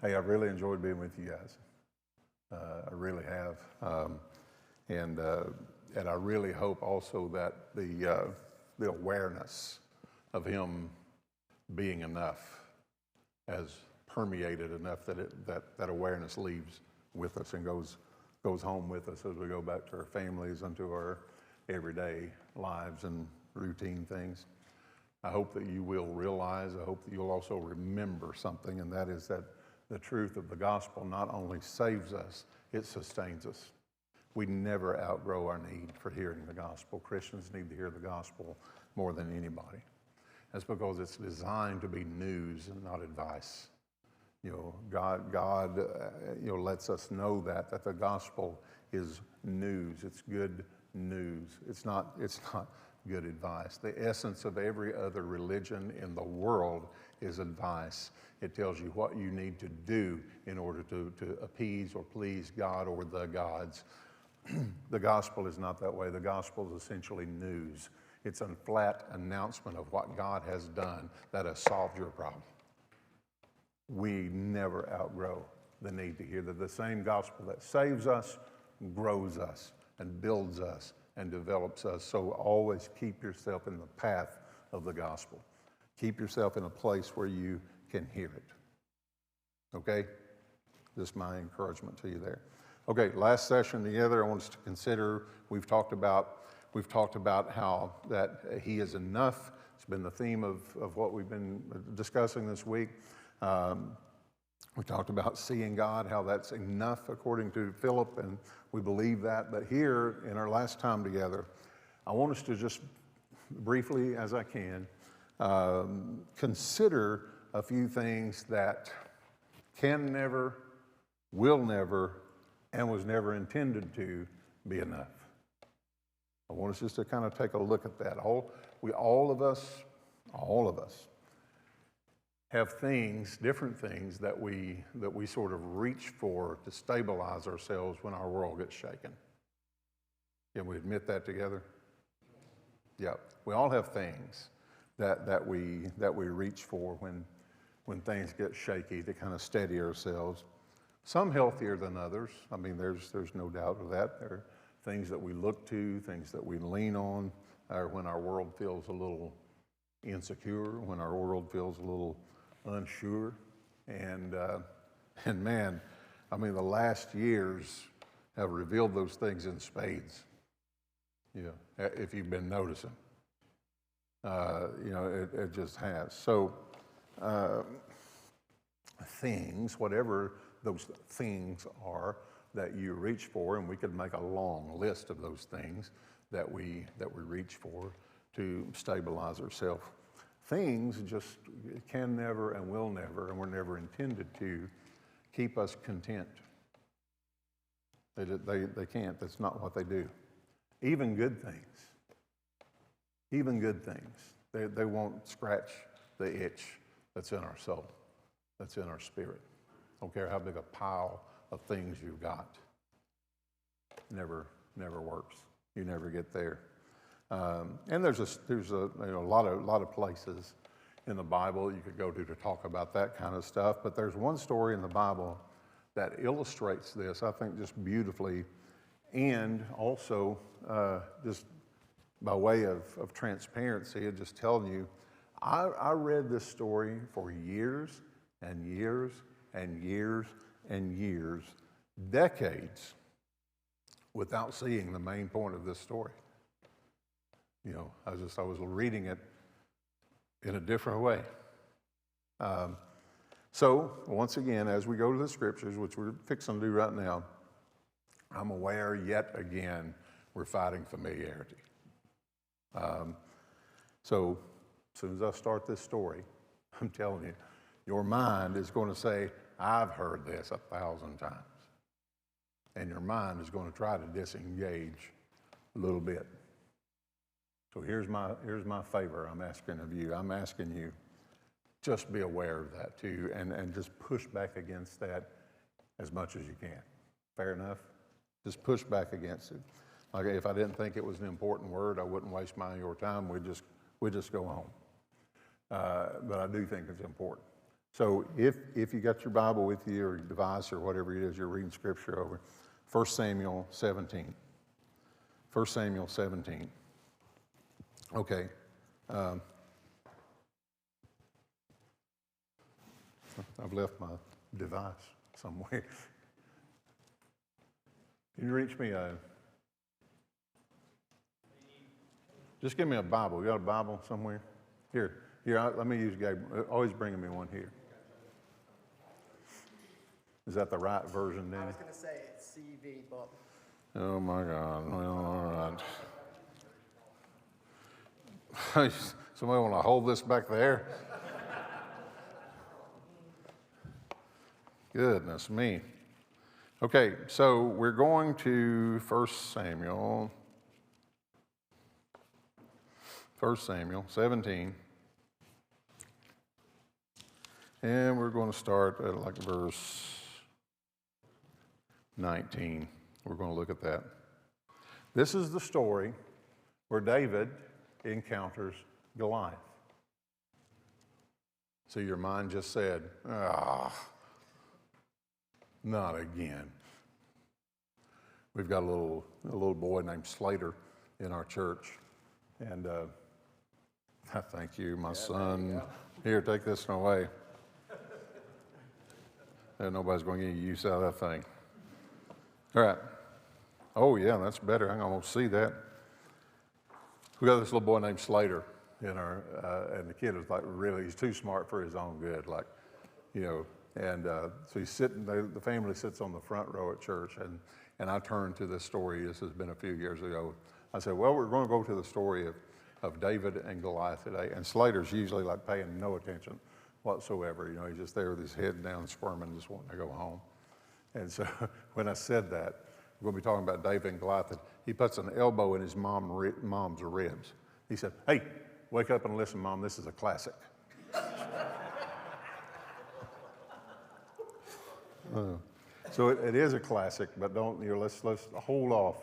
Hey, I've really enjoyed being with you guys. I really have. And I really hope also that the awareness of Him being enough has permeated enough that awareness leaves with us and goes home with us as we go back to our families and to our everyday lives and routine things. I hope that you will realize, I hope that you'll also remember something, and that is that the truth of the gospel not only saves us, it sustains us. We never outgrow our need for hearing the gospel. Christians need to hear the gospel more than anybody. That's because it's designed to be news and not advice. God lets us know that the gospel is news. It's good news. It's not good advice. The essence of every other religion in the world is advice. It tells you what you need to do in order to appease or please God or the gods. The gospel is not that way. The gospel is essentially news. It's a flat announcement of what God has done that has solved your problem. We never outgrow the need to hear that the same gospel that saves us, grows us, and builds us, and develops us. So always keep yourself in the path of the gospel. Keep yourself in a place where you can hear it. Okay? Just my encouragement to you there. Okay, last session together, I want us to consider, we've talked about how that He is enough. It's been the theme of what we've been discussing this week. We talked about seeing God, how that's enough according to Philip, and we believe that. But here, in our last time together, I want us to just briefly, as I can, consider a few things that can never, will never, and was never intended to be enough. I want us just to kind of take a look at that. All of us, have things, different things that we sort of reach for to stabilize ourselves when our world gets shaken. Can we admit that together? Yeah, we all have things that we reach for when things get shaky to kind of steady ourselves. Some healthier than others. I mean, there's no doubt of that. There are things that we look to, things that we lean on, or when our world feels a little insecure, when our world feels a little unsure. And man, I mean, the last years have revealed those things in spades. Yeah, if you've been noticing. It just has. So things, whatever those things are that you reach for, and we could make a long list of those things that we reach for to stabilize ourselves. Things just can never and will never, and were never intended to keep us content. They can't. That's not what they do. Even good things. They won't scratch the itch that's in our soul, that's in our spirit. Don't care how big a pile of things you've got. Never works. You never get there. And there's a lot of places in the Bible you could go to talk about that kind of stuff. But there's one story in the Bible that illustrates this, I think, just beautifully, and also just by way of transparency, and just telling you, I read this story for years and years and years and years, decades, without seeing the main point of this story. I was reading it in a different way. So once again, as we go to the scriptures, which we're fixing to do right now, I'm aware yet again we're fighting familiarity. So as soon as I start this story, I'm telling you, your mind is going to say, I've heard this 1,000 times. And your mind is going to try to disengage a little bit. So here's my favor I'm asking of you. I'm asking you, just be aware of that too, and just push back against that as much as you can. Fair enough? Just push back against it. Like, if I didn't think it was an important word, I wouldn't waste your time. We'd just go home. But I do think it's important. So if you got your Bible with you or your device or whatever it is you're reading Scripture over, 1 Samuel 17. 1 Samuel 17. Okay. I've left my device somewhere. Can you reach me just give me a Bible. You got a Bible somewhere? Here, let me use Gabriel. Always bringing me one here. Is that the right version, Danny? I was going to say it's CV, but... Oh, my God. Well, all right. Somebody want to hold this back there? Goodness me. Okay, so we're going to 1 Samuel 17. And we're going to start at like verse 19. We're going to look at that. This is the story where David encounters Goliath. So your mind just said, not again. We've got a little boy named Slater in our church. And thank you, my son. Here, take this one away. And nobody's going to get use out of that thing. All right. Oh, yeah, that's better. I can almost see that. We got this little boy named Slater in our, and the kid was like, really, he's too smart for his own good, like, you know. And so he's sitting, the family sits on the front row at church, and I turned to this story. This has been a few years ago. I said, well, we're going to go to the story of David and Goliath today. And Slater's usually like paying no attention whatsoever. You know, he's just there with his head down, squirming, just wanting to go home. And so when I said that, we're going to be talking about David and Goliath. He puts an elbow in his mom's ribs. He said, hey, wake up and listen, Mom, this is a classic. So it is a classic, but don't, you know, let's hold off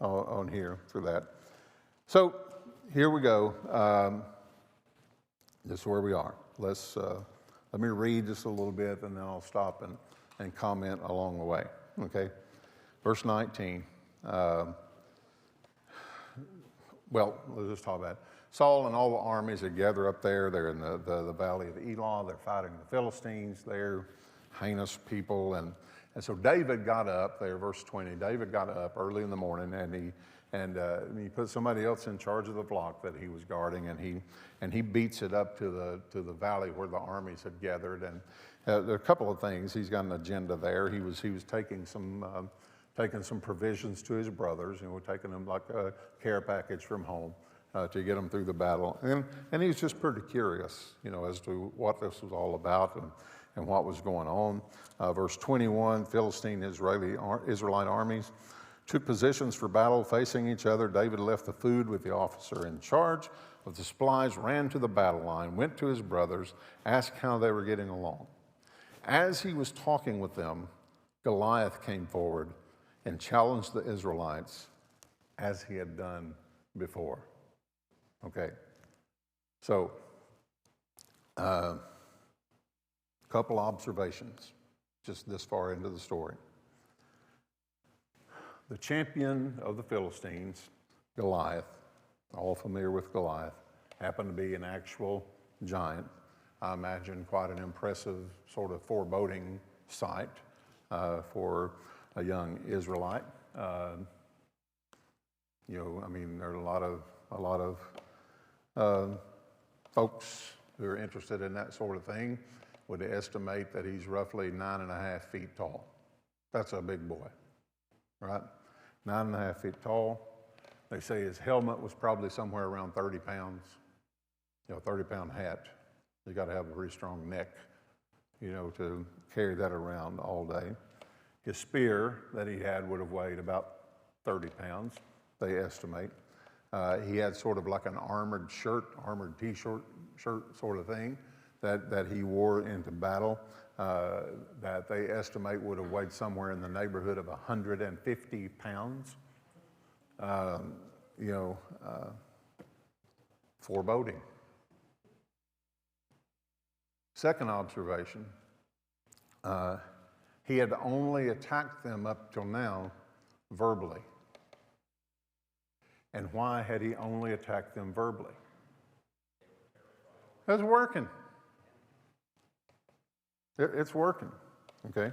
on here for that. So here we go. This is where we are. Let me read just a little bit, and then I'll stop and comment along the way. Okay, verse 19. Well, let's just talk about it. Saul and all the armies are gathered up there. They're in the valley of Elah. They're fighting the Philistines. They're heinous people. And so David got up there, verse 20. David got up early in the morning, and he put somebody else in charge of the flock that he was guarding, and he beats it up to the valley where the armies had gathered. And there are a couple of things. He's got an agenda there. He was taking some provisions to his brothers, you know, taking them like a care package from home to get them through the battle. And he's just pretty curious, you know, as to what this was all about and what was going on. Verse 21, Philistine Israelite armies took positions for battle facing each other. David left the food with the officer in charge of the supplies, ran to the battle line, went to his brothers, asked how they were getting along. As he was talking with them, Goliath came forward and challenged the Israelites as he had done before. Okay, so couple observations just this far into the story. The champion of the Philistines, Goliath, all familiar with Goliath, happened to be an actual giant. I imagine quite an impressive sort of foreboding sight for a young Israelite. You know, I mean, there are a lot of folks who are interested in that sort of thing would estimate that he's roughly 9.5 feet tall. That's a big boy, right? 9.5 feet tall. They say his helmet was probably somewhere around 30 pounds. You know, 30-pound hat. You got to have a pretty strong neck, you know, to carry that around all day. His spear that he had would have weighed about 30 pounds, they estimate. He had sort of like an armored t-shirt sort of thing that he wore into battle that they estimate would have weighed somewhere in the neighborhood of 150 pounds. You know, foreboding. Second observation, he had only attacked them up till now verbally. And why had he only attacked them verbally? It's working. It's working, okay?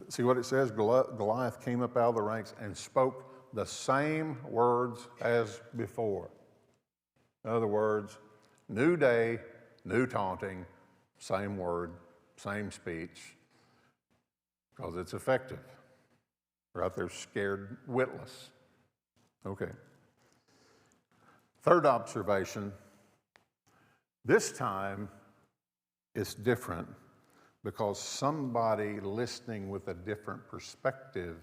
See what it says? Goliath came up out of the ranks and spoke the same words as before. In other words, new day, new taunting, same word, same speech, because it's effective. They're out there scared witless. Okay. Third observation, this time it's different because somebody listening with a different perspective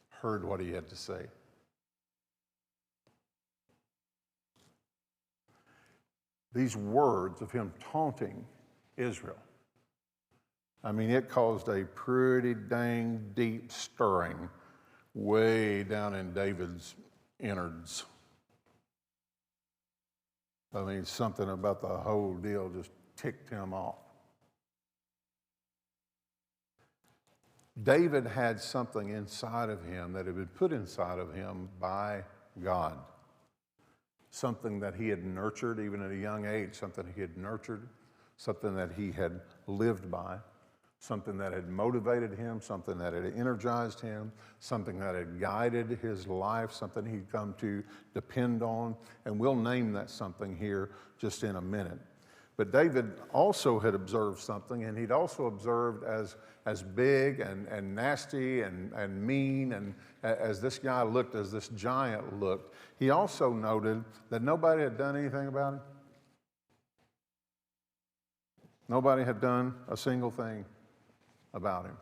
heard what he had to say. These words of him taunting Israel, I mean, it caused a pretty dang deep stirring way down in David's innards. I mean, something about the whole deal just ticked him off. David had something inside of him that had been put inside of him by God. Something that he had nurtured even at a young age, something he had nurtured, something that he had lived by, something that had motivated him, something that had energized him, something that had guided his life, something he'd come to depend on. And we'll name that something here just in a minute. But David also had observed something, and he'd also observed as big and nasty and mean, and as this guy looked, as this giant looked, he also noted that nobody had done anything about him. Nobody had done a single thing about him.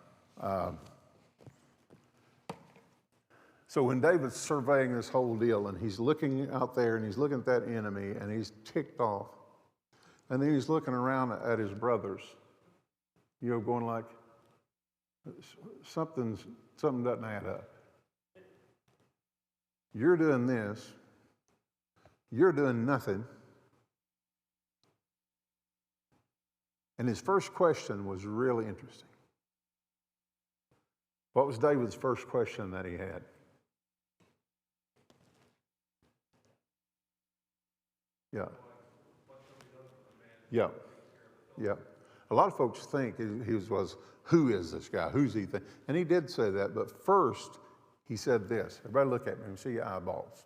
So when David's surveying this whole deal, and he's looking out there, and he's looking at that enemy, and he's ticked off, and then he's looking around at his brothers, you know, going like, something doesn't add up. You're doing this. You're doing nothing. And his first question was really interesting. What was David's first question that he had? Yeah. Yeah. A lot of folks think he was, who is this guy? Who's he? And he did say that, but first he said this. Everybody look at me and see your eyeballs.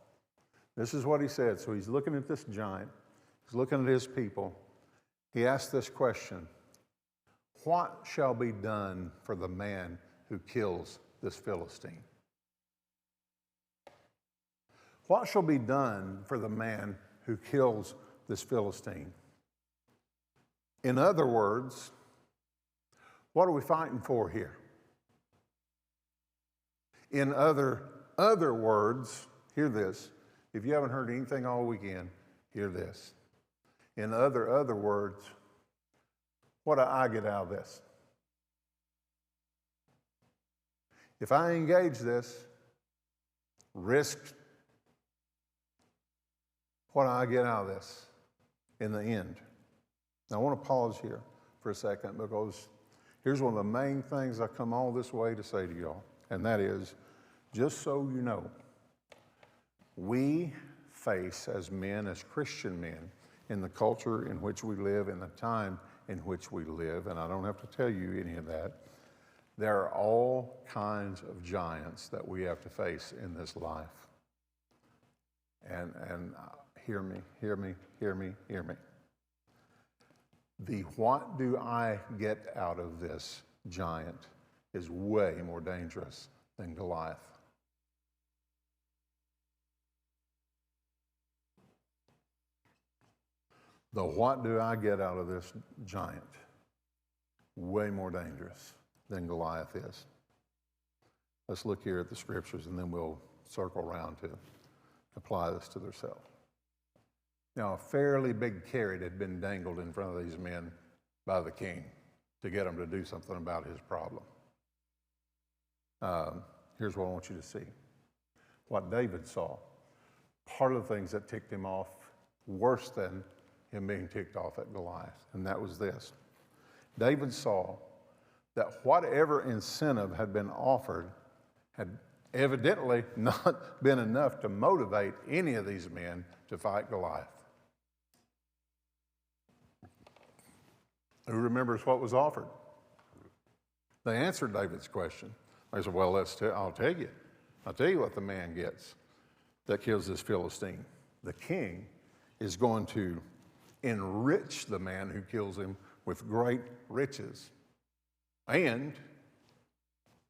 This is what he said. So he's looking at this giant. He's looking at his people. He asked this question: what shall be done for the man who kills this Philistine? What shall be done for the man who kills this Philistine? In other words, what are we fighting for here? In other words, hear this. If you haven't heard anything all weekend, hear this. In other words, what do I get out of this? If I engage this, risk, what do I get out of this in the end? Now, I want to pause here for a second, because here's one of the main things I come all this way to say to y'all, and that is, just so you know, we face as men, as Christian men, in the culture in which we live, in the time in which we live, and I don't have to tell you any of that, there are all kinds of giants that we have to face in this life. And hear me. The what do I get out of this giant is way more dangerous than Goliath. The what do I get out of this giant, way more dangerous than Goliath is. Let's look here at the scriptures, and then we'll circle around to apply this to themselves. Now, a fairly big carrot had been dangled in front of these men by the king to get them to do something about his problem. Here's what I want you to see. What David saw, part of the things that ticked him off worse than him being ticked off at Goliath, and that was this. David saw that whatever incentive had been offered had evidently not been enough to motivate any of these men to fight Goliath. Who remembers what was offered? They answered David's question. They said, well, I'll tell you. I'll tell you what the man gets that kills this Philistine. The king is going to enrich the man who kills him with great riches. And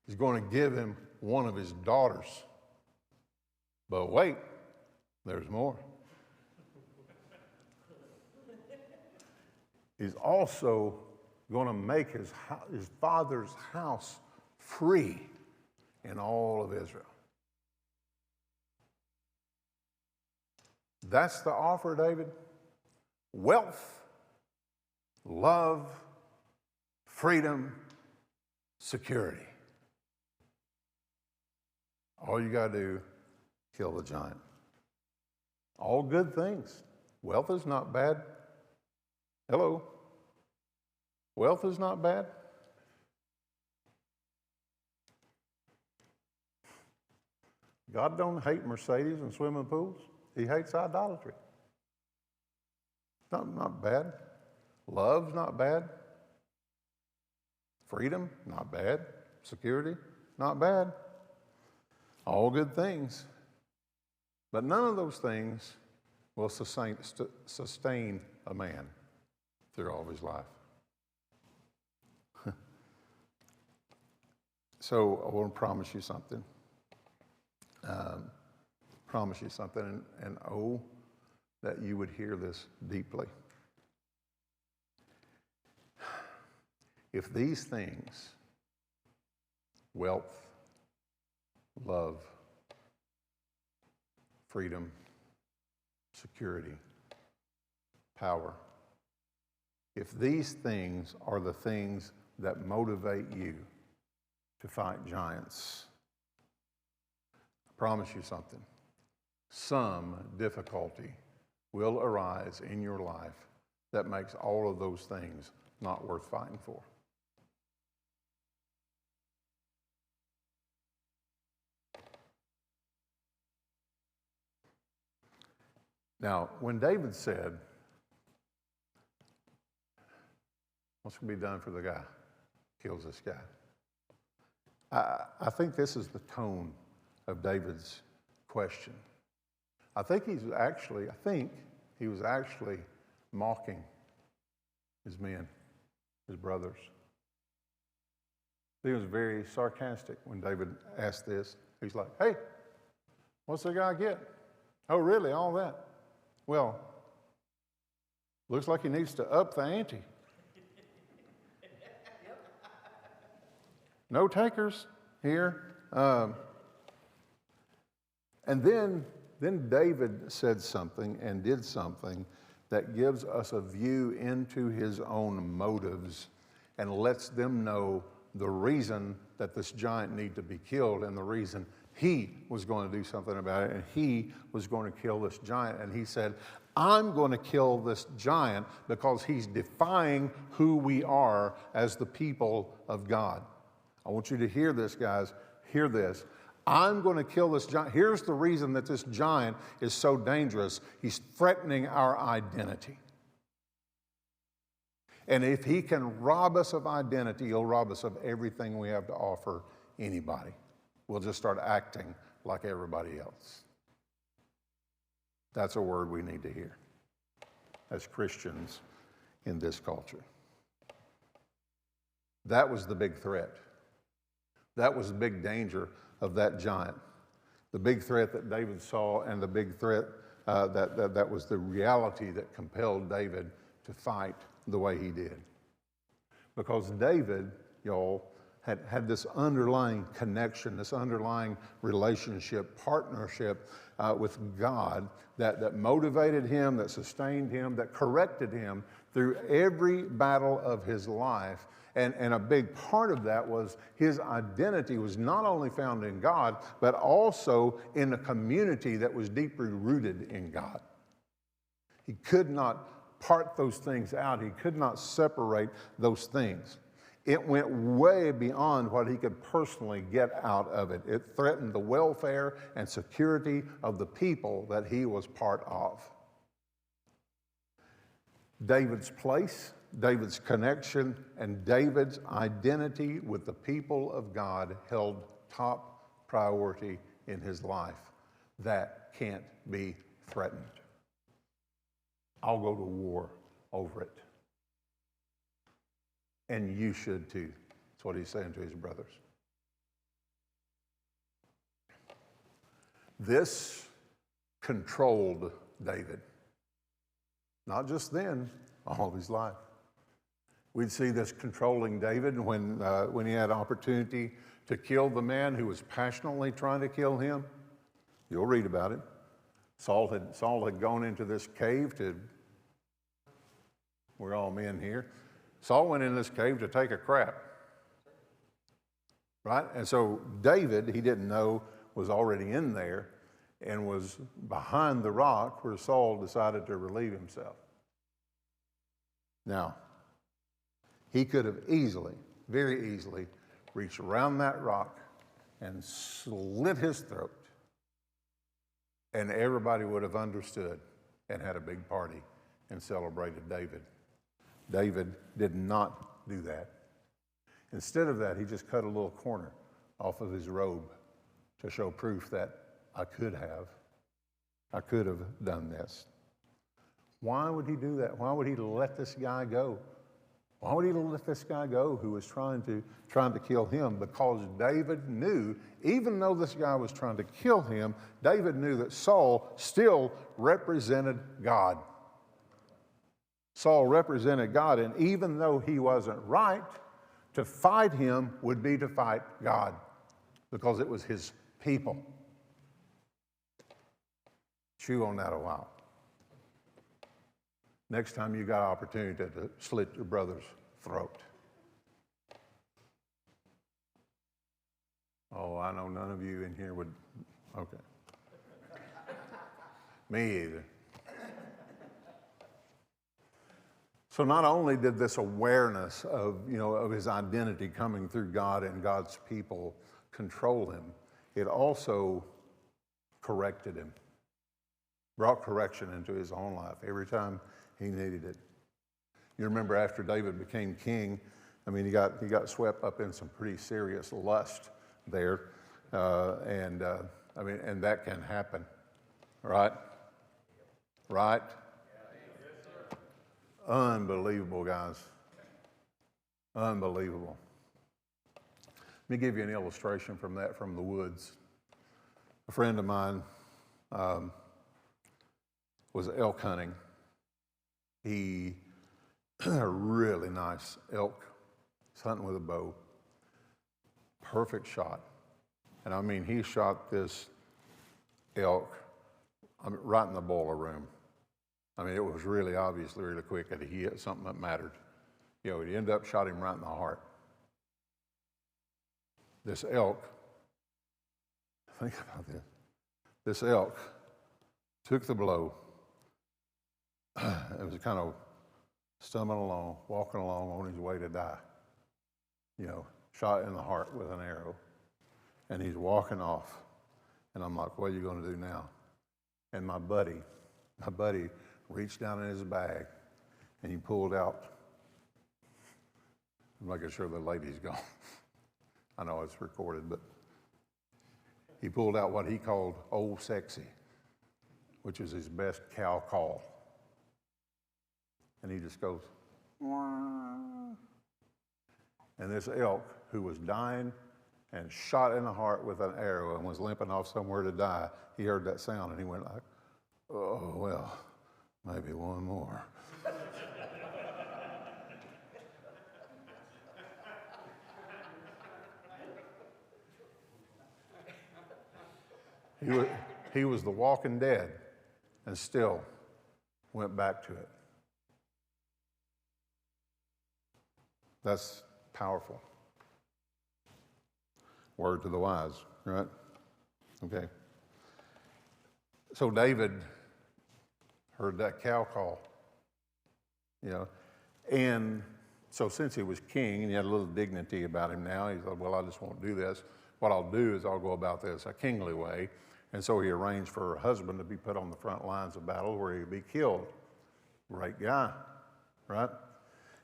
he's going to give him one of his daughters. But wait, there's more. He's also going to make his father's house free in all of Israel. That's the offer, David. Wealth, love, freedom, security. All you got to do, kill the giant. All good things. Wealth is not bad. Hello. Wealth is not bad. God don't hate Mercedes and swimming pools. He hates idolatry. Not bad. Love's not bad. Freedom, not bad. Security, not bad. All good things. But none of those things will sustain a man through all of his life. So I want to promise you something. And oh, that you would hear this deeply. If these things, wealth, love, freedom, security, power, if these things are the things that motivate you to fight giants, I promise you something. Some difficulty will arise in your life that makes all of those things not worth fighting for. Now, when David said, what's going to be done for the guy who kills this guy? I think this is the tone of David's question. I think he was actually mocking his men, his brothers. He was very sarcastic when David asked this. He's like, hey, what's the guy get? Oh, really, all that? Well, looks like he needs to up the ante. No takers here. And then David said something and did something that gives us a view into his own motives and lets them know the reason that this giant needed to be killed and the reason he was going to do something about it and he was going to kill this giant. And he said, I'm going to kill this giant because he's defying who we are as the people of God. I want you to hear this, guys. Hear this. I'm going to kill this giant. Here's the reason that this giant is so dangerous. He's threatening our identity. And if he can rob us of identity, he'll rob us of everything we have to offer anybody. We'll just start acting like everybody else. That's a word we need to hear as Christians in this culture. That was the big threat. That was the big danger of that giant. The big threat that David saw and the big threat that was the reality that compelled David to fight the way he did. Because David, y'all, had this underlying connection, this underlying relationship, partnership with God that motivated him, that sustained him, that corrected him through every battle of his life. And a big part of that was his identity was not only found in God, but also in a community that was deeply rooted in God. He could not part those things out. He could not separate those things. It went way beyond what he could personally get out of it. It threatened the welfare and security of the people that he was part of. David's place, David's connection, and David's identity with the people of God held top priority in his life. That can't be threatened. I'll go to war over it. And you should too. That's what he's saying to his brothers. This controlled David. Not just then, all of his life. We'd see this controlling David when he had opportunity to kill the man who was passionately trying to kill him. You'll read about it. Saul had gone into this cave to, we're all men here. Saul went in this cave to take a crap. Right? And so David, he didn't know, was already in there and was behind the rock where Saul decided to relieve himself. Now, he could have easily, very easily, reached around that rock and slit his throat, and everybody would have understood and had a big party and celebrated David. David did not do that. Instead of that, he just cut a little corner off of his robe to show proof that I could have done this. Why would he do that? Why would he let this guy go? Why would he let this guy go who was trying to kill him? Because David knew, even though this guy was trying to kill him, David knew that Saul still represented God. Saul represented God, and even though he wasn't right, to fight him would be to fight God, because it was his people. Chew on that a while. Next time you got an opportunity to slit your brother's throat. Oh, I know none of you in here would, okay. Me either. So not only did this awareness of his identity coming through God and God's people control him, it also corrected him, brought correction into his own life every time he needed it. You remember after David became king, he got swept up in some pretty serious lust there, and that can happen, right? Right? Unbelievable, guys. Unbelievable. Let me give you an illustration from the woods. A friend of mine was elk hunting. He a really nice elk. He's hunting with a bow. Perfect shot. And he shot this elk right in the boiler room. It was really obviously really quick that he hit something that mattered. He ended up shot him right in the heart. This elk, think about this. This elk took the blow. It was kind of stumbling along, walking along on his way to die. Shot in the heart with an arrow. And he's walking off. And I'm like, what are you going to do now? And my buddy reached down in his bag and he pulled out, I'm making sure the lady's gone. I know it's recorded, but he pulled out what he called Old Sexy, which is his best cow call. And he just goes, wah. And this elk, who was dying and shot in the heart with an arrow and was limping off somewhere to die, he heard that sound and he went like, oh, well, maybe one more. He was the walking dead and still went back to it. That's powerful. Word to the wise, right? Okay. So David heard that cow call. you know. And so since he was king and he had a little dignity about him now, he thought, well, I just won't do this. What I'll do is I'll go about this a kingly way. And so he arranged for her husband to be put on the front lines of battle where he'd be killed. Great guy, right?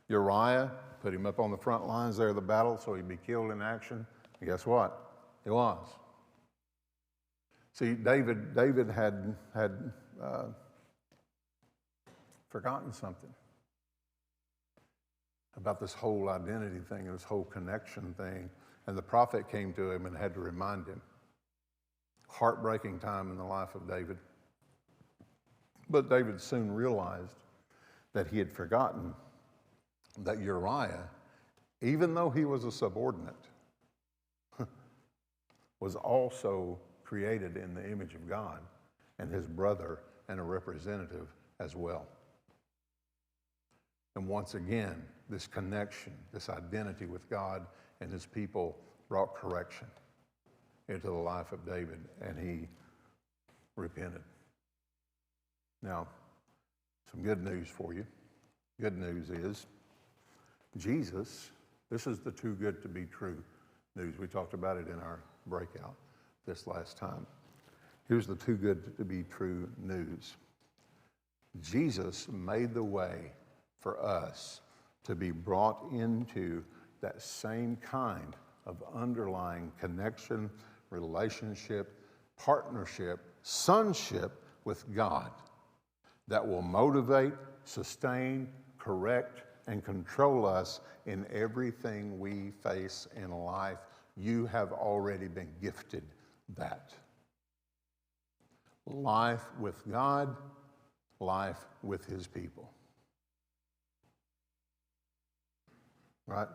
Uriah, put him up on the front lines there of the battle so he'd be killed in action. And guess what? He was. See, David had forgotten something about this whole identity thing and this whole connection thing. And the prophet came to him and had to remind him. Heartbreaking time in the life of David. But David soon realized that he had forgotten that Uriah, even though he was a subordinate, was also created in the image of God and his brother and a representative as well. And once again, this connection, this identity with God and his people brought correction into the life of David, and he repented. Now, some good news for you. Good news is Jesus, this is the too good to be true news. We talked about it in our breakout this last time. Here's the too good to be true news. Jesus made the way for us to be brought into that same kind of underlying connection, relationship, partnership, sonship with God that will motivate, sustain, correct, and control us in everything we face in life. You have already been gifted that. Life with God, life with his people. Right?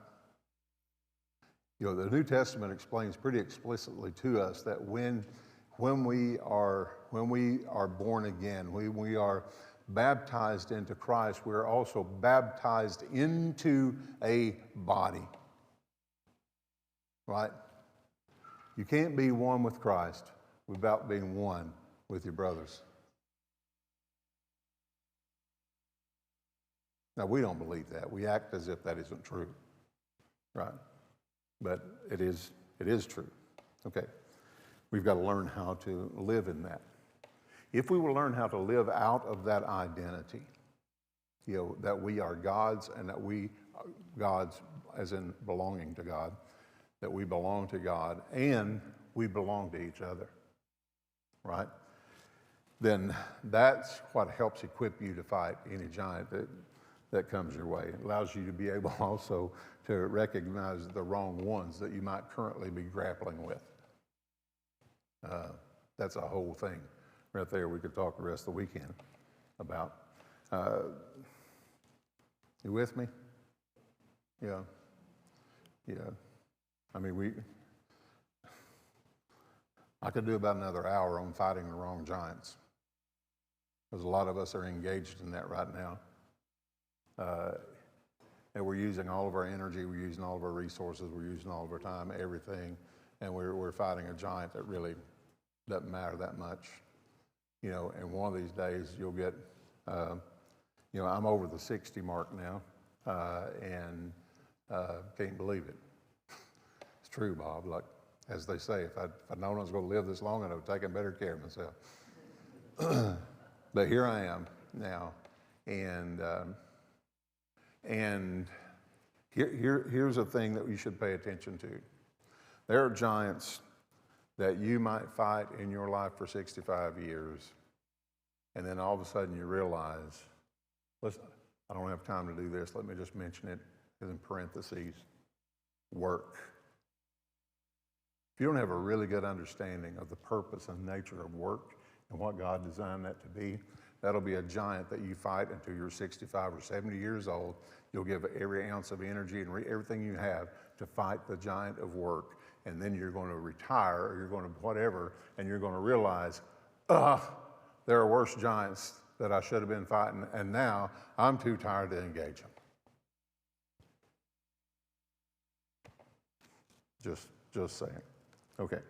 You know, the New Testament explains pretty explicitly to us that when we are born again, we are baptized into Christ, we're also baptized into a body. Right? You can't be one with Christ without being one with your brothers. Now, we don't believe that. We act as if that isn't true. Right? But it is true. Okay. We've got to learn how to live in that. If we will learn how to live out of that identity, you know, that we are God's and that we are God's as in belonging to God, that we belong to God and we belong to each other, right? Then that's what helps equip you to fight any giant that comes your way. It allows you to be able also to recognize the wrong ones that you might currently be grappling with. That's a whole thing right there we could talk the rest of the weekend about. You with me? Yeah. Yeah. I mean, I could do about another hour on fighting the wrong giants, because a lot of us are engaged in that right now. And we're using all of our energy, we're using all of our resources, we're using all of our time, everything, and we're fighting a giant that really doesn't matter that much. You know, and one of these days you'll get, you know, I'm over the 60 mark now, and can't believe it. It's true, Bob. Like, as they say, if I'd known I was going to live this long, I'd have taken better care of myself. But here I am now, and here's a thing that you should pay attention to. There are giants that you might fight in your life for 65 years, and then all of a sudden you realize, listen, I don't have time to do this. Let me just mention it in parentheses, work. If you don't have a really good understanding of the purpose and nature of work and what God designed that to be, that'll be a giant that you fight until you're 65 or 70 years old. You'll give every ounce of energy and everything you have to fight the giant of work. And then you're going to retire, or you're going to whatever, and you're going to realize, there are worse giants that I should have been fighting, and now I'm too tired to engage them. Just saying. Okay.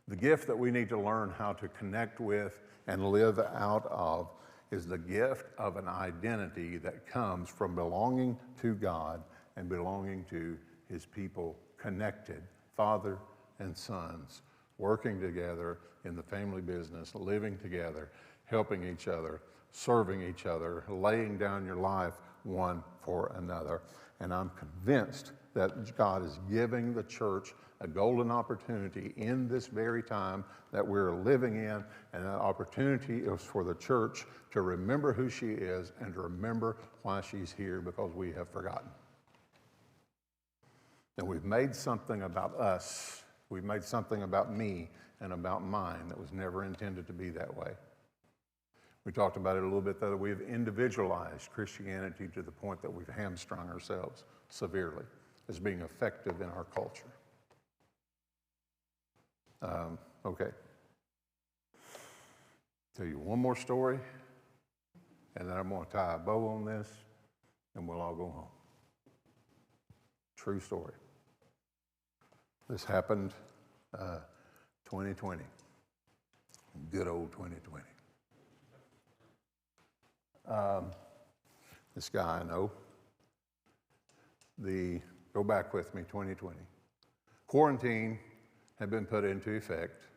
The gift that we need to learn how to connect with and live out of is the gift of an identity that comes from belonging to God and belonging to his people, connected, father and sons, working together in the family business, living together, helping each other, serving each other, laying down your life one for another. And I'm convinced that God is giving the church a golden opportunity in this very time that we're living in, and that opportunity is for the church to remember who she is and to remember why she's here, because we have forgotten. And we've made something about us. We've made something about me and about mine that was never intended to be that way. We talked about it a little bit, that we've individualized Christianity to the point that we've hamstrung ourselves severely as being effective in our culture. Okay. Tell you one more story, and then I'm going to tie a bow on this, and we'll all go home. True story. This happened 2020. Good old 2020. This guy I know, go back with me, 2020. Quarantine had been put into effect.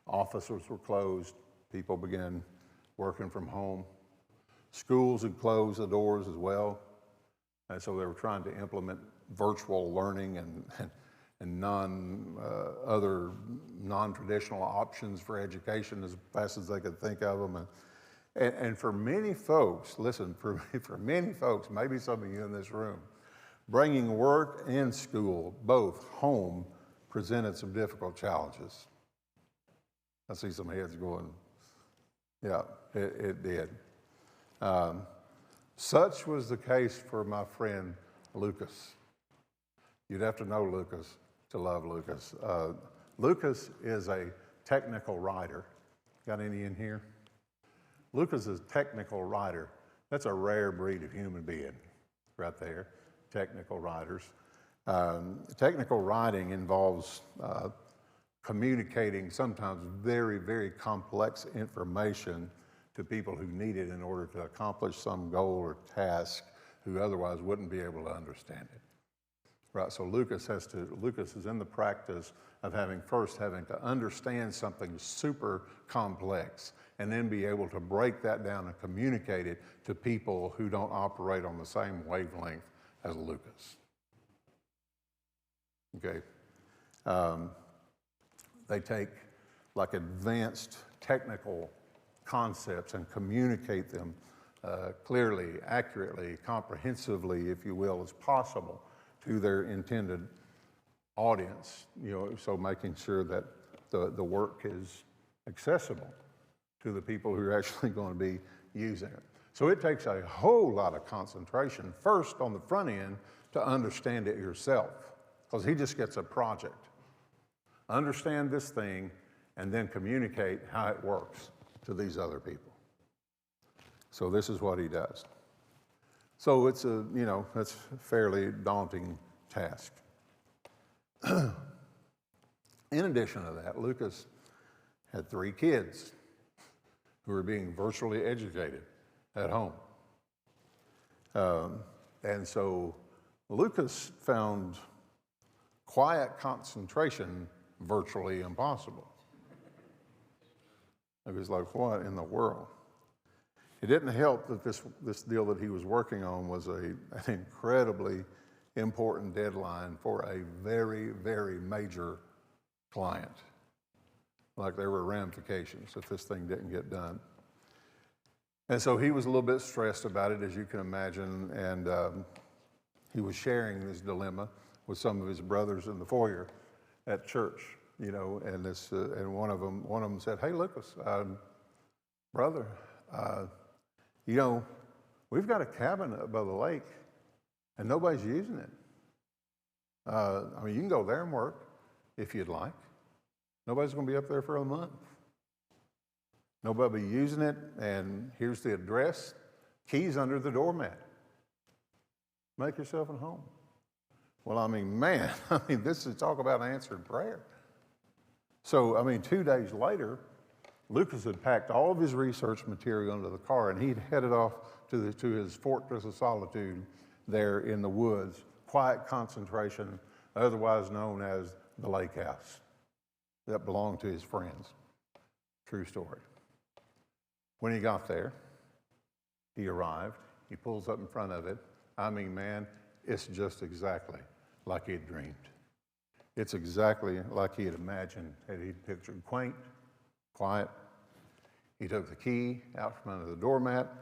Offices were closed. People began working from home. Schools had closed the doors as well. And so they were trying to implement virtual learning and other non-traditional options for education as fast as they could think of them. And for many folks, listen, for many folks, maybe some of you in this room, bringing work and school both home presented some difficult challenges. I see some heads going, yeah, it did. Such was the case for my friend Lucas. You'd have to know Lucas to love Lucas. Lucas is a technical writer. Got any in here? Lucas is a technical writer. That's a rare breed of human being right there, technical writers. Technical writing involves communicating sometimes very, very complex information to people who need it in order to accomplish some goal or task who otherwise wouldn't be able to understand it. Right, so Lucas is in the practice of having to understand something super complex and then be able to break that down and communicate it to people who don't operate on the same wavelength as Lucas. Okay. They take like advanced technical concepts and communicate them clearly, accurately, comprehensively, if you will, as possible to their intended audience, so making sure that the work is accessible to the people who are actually going to be using it. So it takes a whole lot of concentration first on the front end to understand it yourself, because he just gets a project. Understand this thing and then communicate how it works to these other people. So this is what he does. So it's that's a fairly daunting task. In addition to that, Lucas had 3 kids who were being virtually educated at home. And so Lucas found quiet concentration virtually impossible. It was like, what in the world? It didn't help that this deal that he was working on was an incredibly important deadline for a very, very major client. Like there were ramifications if this thing didn't get done. And so he was a little bit stressed about it, as you can imagine, and he was sharing this dilemma with some of his brothers in the foyer at church, and one of them said, "Hey, Lucas, brother, we've got a cabin up by the lake, and nobody's using it. You can go there and work if you'd like. Nobody's going to be up there for a month. Nobody will be using it, and here's the address. Keys under the doormat. Make yourself at home." Well, this is talk about answered prayer. So, 2 days later, Lucas had packed all of his research material into the car, and he'd headed off to his fortress of solitude there in the woods, quiet concentration, otherwise known as the lake house, that belonged to his friends. True story. When he got there, he arrived, he pulls up in front of it. I mean, man, it's just exactly like he'd dreamed. It's exactly like he had imagined, that he'd pictured: quaint, quiet. He took the key out from under the doormat,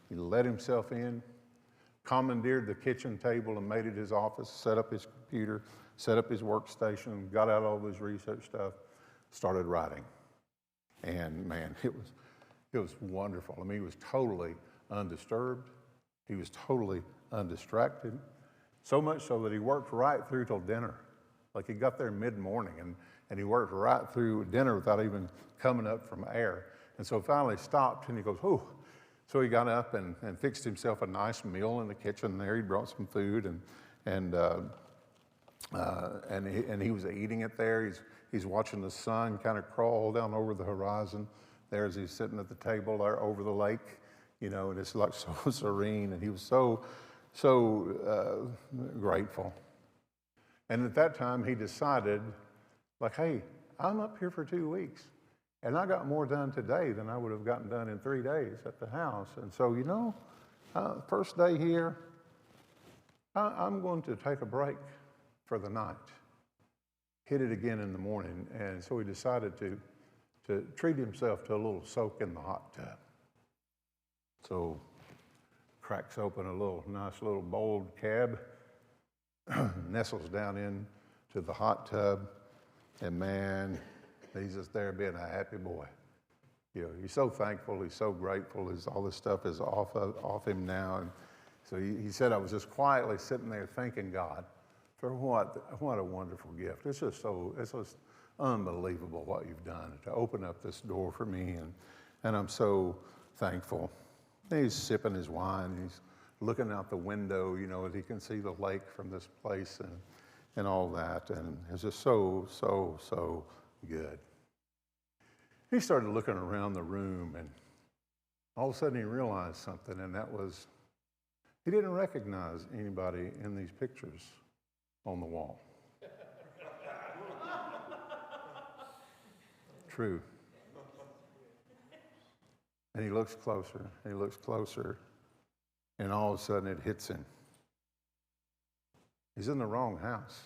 he let himself in, commandeered the kitchen table and made it his office, set up his computer, set up his workstation, got out all of his research stuff, started writing. And man, it was wonderful. I mean, he was totally undisturbed. He was totally undistracted. So much so that he worked right through till dinner. Like, he got there mid-morning and he worked right through dinner without even coming up from air. And so finally stopped and he goes, "Whew." So he got up and fixed himself a nice meal in the kitchen there. He brought some food and he was eating it there. He's watching the sun kind of crawl down over the horizon there as he's sitting at the table there over the lake, and it's like so serene, and he was so grateful. And at that time he decided, like, hey, I'm up here for 2 weeks, and I got more done today than I would have gotten done in 3 days at the house. And so, first day here, I'm going to take a break for the night, hit it again in the morning. And so he decided to treat himself to a little soak in the hot tub. So cracks open a nice little bowled cab, nestles down into the hot tub, and man, he's just there being a happy boy. He's so thankful, he's so grateful, all this stuff is off him now. And so he said, I was just quietly sitting there thanking God for what a wonderful gift. It's just unbelievable what you've done to open up this door for me, and I'm so thankful. And he's sipping his wine, he's looking out the window, as he can see the lake from this place and all that, and it's just so good. He started looking around the room, and all of a sudden he realized something, and that was he didn't recognize anybody in these pictures on the wall. True. And he looks closer, and all of a sudden it hits him. He's in the wrong house.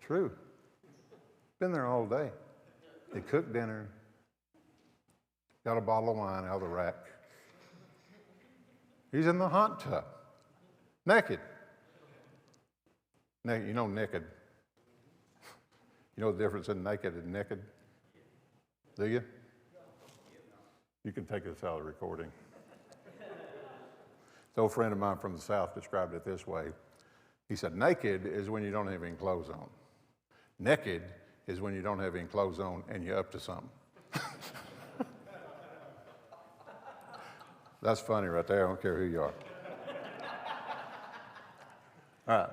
True. Been there all day. He cooked dinner, got a bottle of wine out of the rack. He's in the hot tub, naked. Naked. Naked. You know the difference in naked and naked? Do you? You can take this out of the recording. The old friend of mine from the South described it this way. He said, naked is when you don't have any clothes on. Naked is when you don't have any clothes on and you're up to something. That's funny right there. I don't care who you are. All right.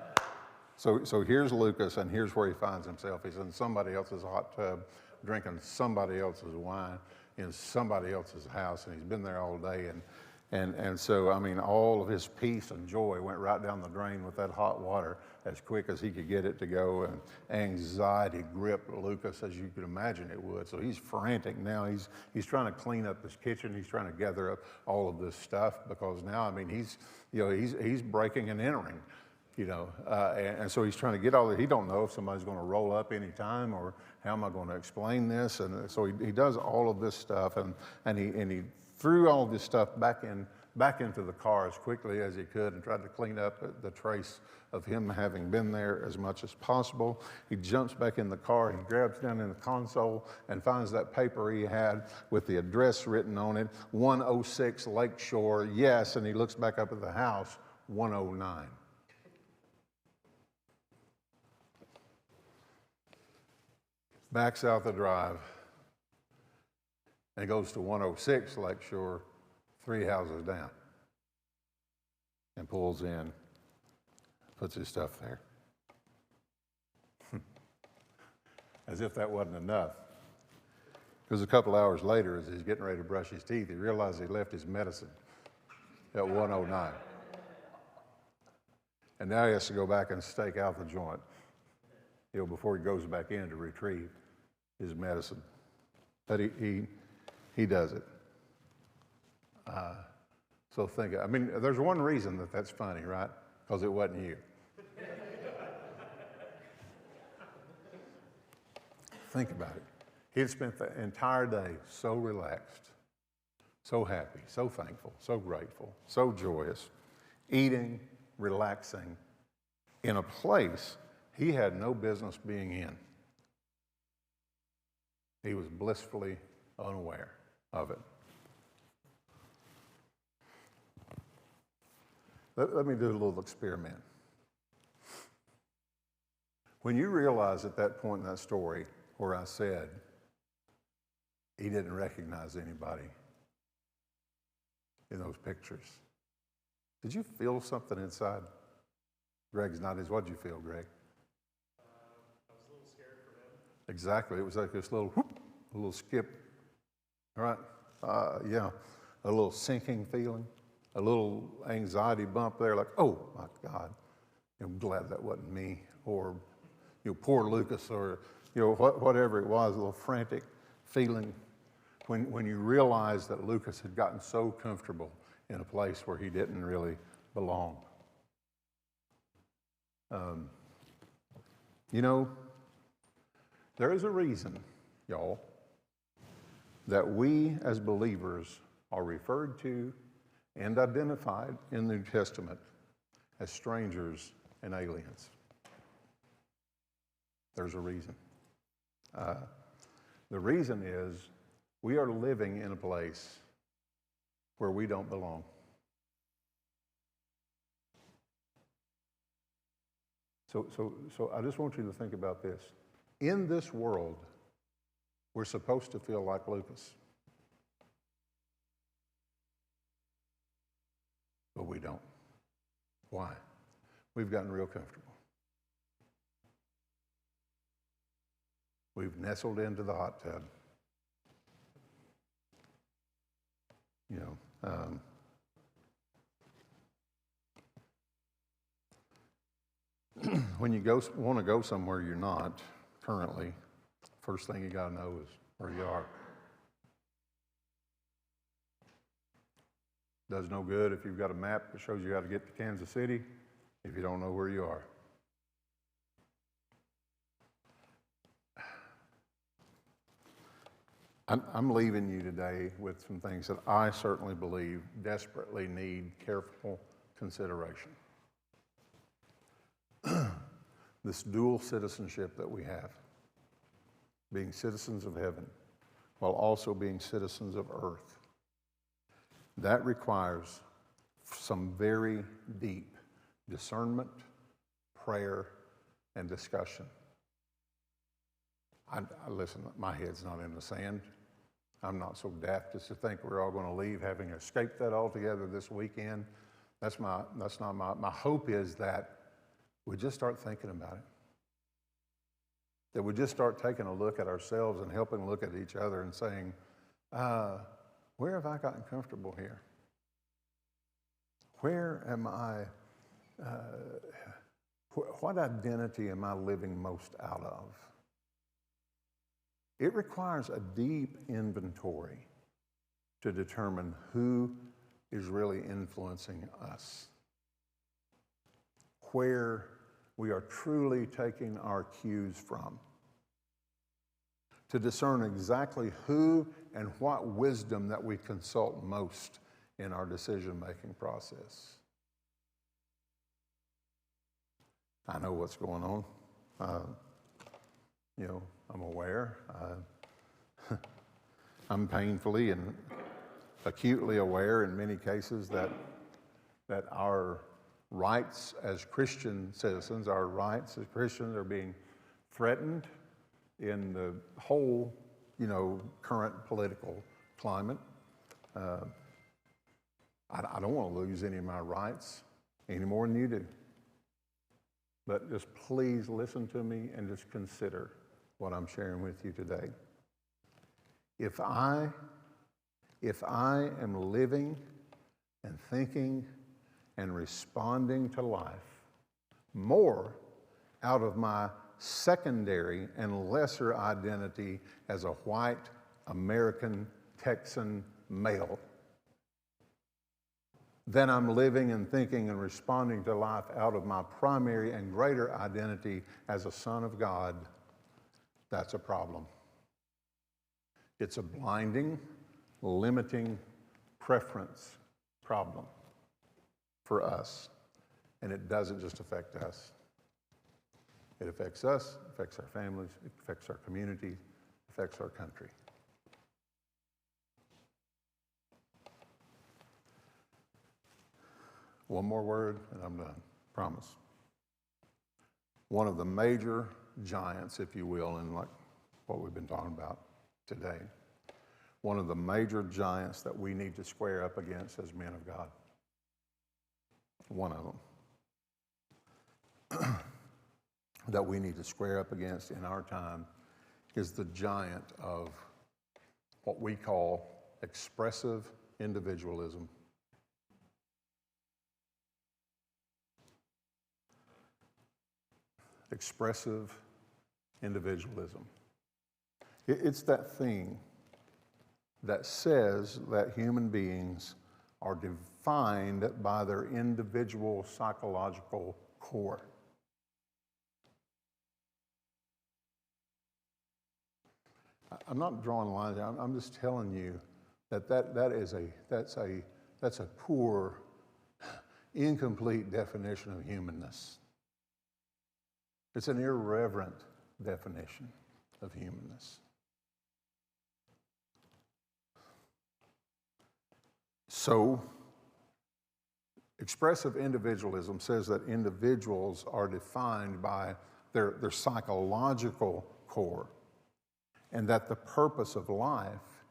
So here's Lucas, and here's where he finds himself. He's in somebody else's hot tub, drinking somebody else's wine in somebody else's house, and he's been there all day. And so, I mean, all of his peace and joy went right down the drain with that hot water as quick as he could get it to go. And anxiety gripped Lucas, as you could imagine it would. So he's frantic now. He's trying to clean up his kitchen. He's trying to gather up all of this stuff because now, I mean, he's breaking and entering. And so he's trying to get all that. He don't know if somebody's going to roll up any time or how am I going to explain this. And so he does all of this stuff, and he threw all of this stuff back into the car as quickly as he could and tried to clean up the trace of him having been there as much as possible. He jumps back in the car, he grabs down in the console and finds that paper he had with the address written on it, 106 Lakeshore, yes, and he looks back up at the house, 109. Backs out the drive and goes to 106 Lakeshore, 3 houses down, and pulls in, puts his stuff there. As if that wasn't enough, Because a couple hours later, as he's getting ready to brush his teeth, he realized he left his medicine at 1:09. And now he has to go back and stake out the joint, before he goes back in to retrieve his medicine. But he does it. So there's one reason that's funny, right? Because it wasn't you. Think about it. He had spent the entire day so relaxed, so happy, so thankful, so grateful, so joyous, eating, relaxing, in a place he had no business being in. He was blissfully unaware of it. Let me do a little experiment. When you realize at that point in that story where I said he didn't recognize anybody in those pictures, did you feel something inside? Greg's not his. What did you feel, Greg? I was a little scared for him. Exactly. It was like this little whoop, a little skip. All right? A little sinking feeling, a little anxiety bump there, like, oh my God, I'm glad that wasn't me, or poor Lucas, or whatever it was, a little frantic feeling when you realize that Lucas had gotten so comfortable in a place where he didn't really belong. There is a reason, y'all, that we as believers are referred to and identified in the New Testament as strangers and aliens. There's a reason. The reason is we are living in a place where we don't belong. So I just want you to think about this. In this world, we're supposed to feel like Lucas. But we don't. Why? We've gotten real comfortable. We've nestled into the hot tub. When you want to go somewhere you're not currently, first thing you got to know is where you are. Does no good if you've got a map that shows you how to get to Kansas City if you don't know where you are. I'm leaving you today with some things that I certainly believe desperately need careful consideration. This dual citizenship that we have, being citizens of heaven while also being citizens of earth, that requires some very deep discernment, prayer, and discussion. Listen, my head's not in the sand. I'm not so daft as to think we're all going to leave having escaped that altogether this weekend. That's not my hope is that we just start thinking about it. That we just start taking a look at ourselves and helping look at each other and saying, where have I gotten comfortable here? Where am I, what identity am I living most out of? It requires a deep inventory to determine who is really influencing us, where we are truly taking our cues from, to discern exactly who and what wisdom that we consult most in our decision-making process. I know what's going on. I'm aware. I'm painfully and acutely aware in many cases that our rights as Christian citizens, our rights as Christians are being threatened in the whole, current political climate. I don't want to lose any of my rights any more than you do. But just please listen to me and just consider what I'm sharing with you today. If I am living and thinking and responding to life more out of my secondary and lesser identity as a white American Texan male, then I'm living and thinking and responding to life out of my primary and greater identity as a son of God, that's a problem. It's a blinding, limiting preference problem for us. And it doesn't just affect us. It affects us, affects our families, it affects our community, affects our country. One more word and I'm done, promise. One of the major giants, if you will, in like what we've been talking about today, one of the major giants that we need to square up against as men of God, one of them, that we need to square up against in our time is the giant of what we call expressive individualism. Expressive individualism. It's that thing that says that human beings are defined by their individual psychological core. I'm not drawing lines. I'm just telling you that's a poor, incomplete definition of humanness. It's an irreverent definition of humanness. So, expressive individualism says that individuals are defined by their psychological core, and that the purpose of life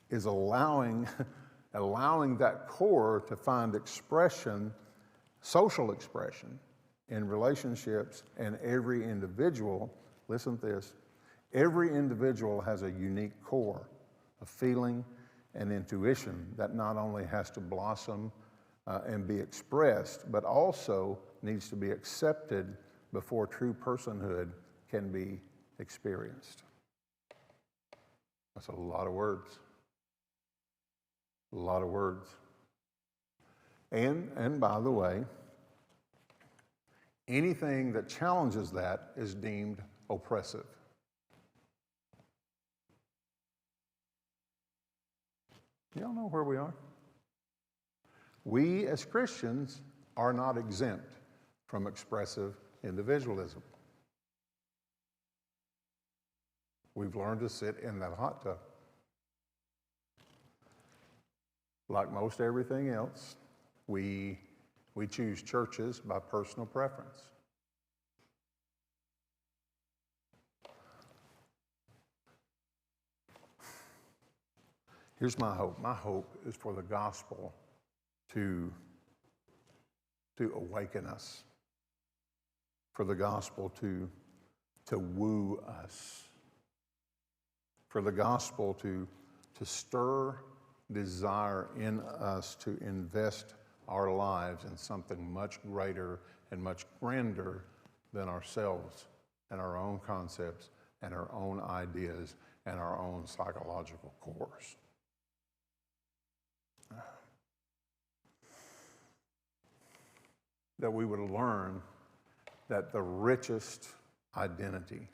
is allowing that core to find expression, social expression, in relationships. And every individual, listen to this, every individual has a unique core of feeling and intuition that not only has to blossom and be expressed, but also needs to be accepted before true personhood can be experienced. That's a lot of words. A lot of words. And by the way, anything that challenges that is deemed oppressive. Y'all know where we are? We as Christians are not exempt from expressive individualism. We've learned to sit in that hot tub. Like most everything else, we choose churches by personal preference. Here's my hope. My hope is for the gospel to awaken us, for the gospel to woo us, for the gospel to stir desire in us to invest our lives in something much greater and much grander than ourselves and our own concepts and our own ideas and our own psychological cores. That we would learn that the richest identity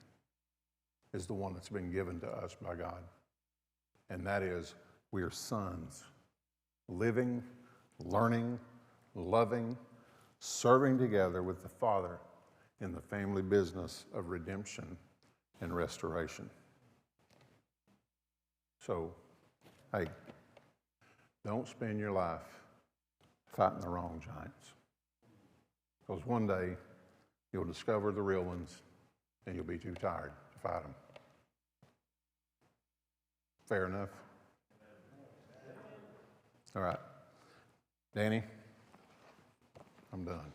is the one that's been given to us by God. And that is, we are sons, living, learning, loving, serving together with the Father in the family business of redemption and restoration. So, hey, don't spend your life fighting the wrong giants. Because one day, you'll discover the real ones, and you'll be too tired to fight them. Fair enough? All right. Danny, I'm done.